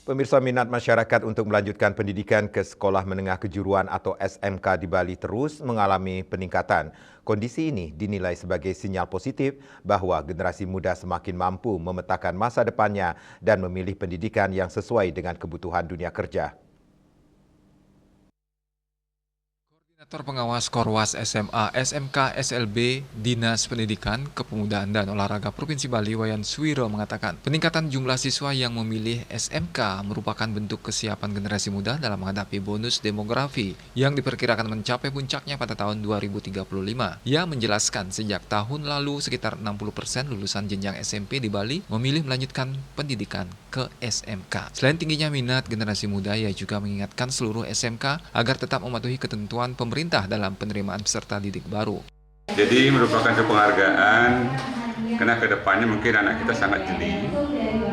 Pemirsa, minat masyarakat untuk melanjutkan pendidikan ke sekolah menengah kejuruan atau SMK di Bali terus mengalami peningkatan. Kondisi ini dinilai sebagai sinyal positif bahwa generasi muda semakin mampu memetakan masa depannya dan memilih pendidikan yang sesuai dengan kebutuhan dunia kerja. Koordinator Pengawas Korwas SMA, SMK, SLB, Dinas Pendidikan, Kepemudaan dan Olahraga Provinsi Bali, Wayan Suwiro mengatakan, peningkatan jumlah siswa yang memilih SMK merupakan bentuk kesiapan generasi muda dalam menghadapi bonus demografi yang diperkirakan mencapai puncaknya pada tahun 2035. Ia menjelaskan sejak tahun lalu sekitar 60% lulusan jenjang SMP di Bali memilih melanjutkan pendidikan ke SMK. Selain tingginya minat generasi muda, ia juga mengingatkan seluruh SMK agar tetap mematuhi ketentuan pemerintah dalam penerimaan peserta didik baru. Jadi merupakan penghargaan karena kedepannya mungkin anak kita sangat jeli.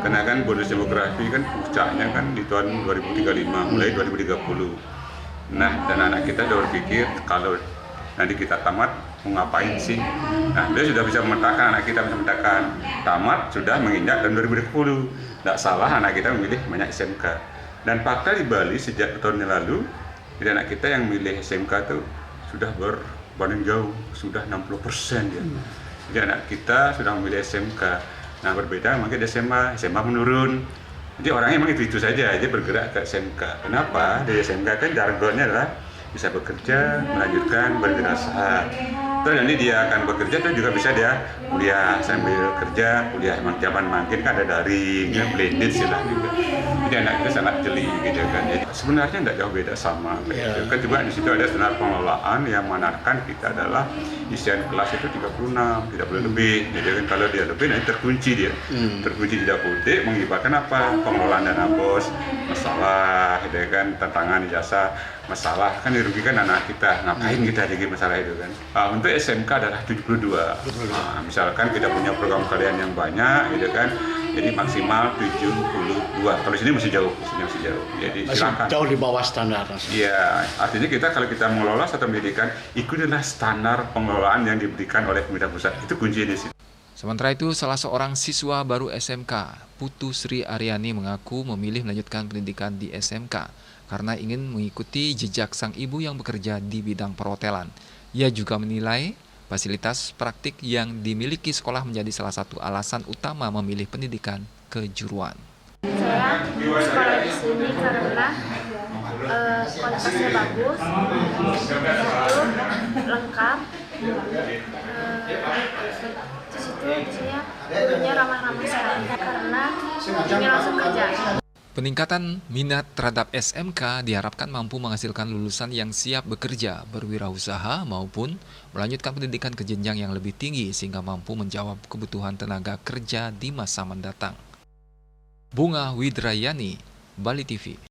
Karena kan bonus demografi kan puncaknya kan di tahun 2035 mulai 2030. Nah, dan anak kita sudah berpikir kalau nanti kita tamat mau ngapain sih? Nah, dia sudah bisa memetakan, anak kita bisa memetakan tamat sudah menginjak tahun 2020. Tidak salah anak kita memilih banyak SMK. Dan fakta di Bali sejak tahun yang lalu, jadi anak kita yang milih SMK itu sudah berbanding jauh, sudah 60% ya. Jadi anak kita sudah memilih SMK. Nah, berbeda mungkin SMA menurun. Jadi orangnya memang itu saja, dia bergerak ke SMK. Kenapa? Di SMK kan jargonnya adalah bisa bekerja, melanjutkan berwirausaha. Terus nanti dia akan bekerja, terus juga bisa dia kuliah sambil kerja, kuliah emang zaman makin kan ada daring, blended silah juga. Jadi anak kita sangat jeli gitu kan. Jadi sebenarnya tidak jauh beda sama. Gitu. Kan juga di situ ada standar pengelolaan yang menarikkan kita adalah isian kelas itu 36, tidak boleh lebih. Jadi kan kalau dia lebih nanti terkunci dia. Terkunci tidak putih mengibarkan apa? Pengelolaan dana bos, masalah, gitu kan, tantangan ijazah, masalah kan dirugikan anak kita. Ngapain kita jadi masalah itu kan? Untuk SMK adalah 72. Misalkan kita punya program kalian yang banyak, gitu kan. Jadi maksimal 72. Kalau di sini masih jauh, Jadi silakan. Jauh di bawah standar. Iya, artinya kita kalau kita mengelola satu pendidikan, ikutilah standar pengelolaan yang diberikan oleh pemerintah pusat. Itu kuncinya di situ. Sementara itu, salah seorang siswa baru SMK, Putu Sri Aryani mengaku memilih melanjutkan pendidikan di SMK karena ingin mengikuti jejak sang ibu yang bekerja di bidang perhotelan. Ia juga menilai fasilitas praktik yang dimiliki sekolah menjadi salah satu alasan utama memilih pendidikan kejuruan. Saya sekolah di sini karena kualitasnya bagus, satu lengkap, di sini gurunya ramah-ramah sekali karena ini langsung kerja. Peningkatan minat terhadap SMK diharapkan mampu menghasilkan lulusan yang siap bekerja, berwirausaha maupun melanjutkan pendidikan ke jenjang yang lebih tinggi sehingga mampu menjawab kebutuhan tenaga kerja di masa mendatang. Bunga Widrayani, Bali TV.